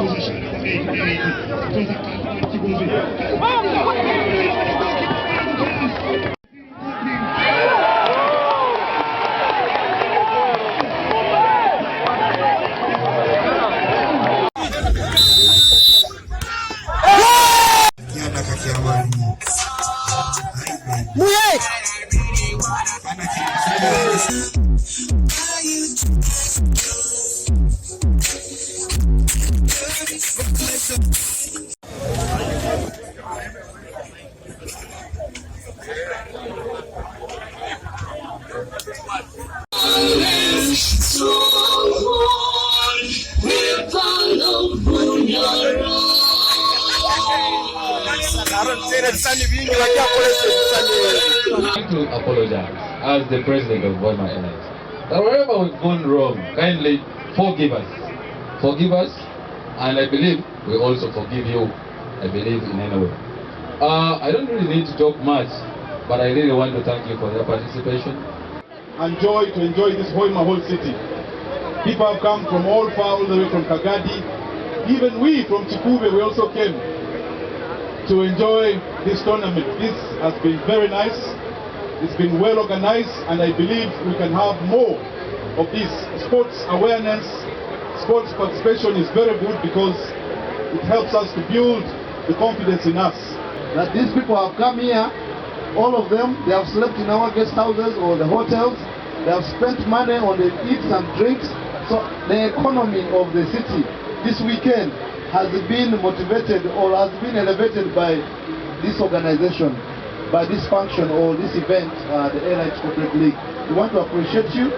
position of I'd like to apologize as the president of Hoima Elite. That wherever we've gone wrong, kindly forgive us. Forgive us, and I believe we also forgive you. I believe in any way. I don't really need to talk much, but I really want to thank you for your participation. To enjoy this Hoima whole city. People have come from all far, all the way from Kagadi. Even we from Chikube, we also came to enjoy this tournament. This has been very nice. It's been well organized, and I believe we can have more of this. Sports awareness, sports participation is very good because it helps us to build the confidence in us. That these people have come here, all of them, they have slept in our guest houses or the hotels. They have spent money on the eats and drinks. So the economy of the city this weekend has been motivated or has been elevated by this organization, by this function or this event, the Elite Corporate League. We want to appreciate you.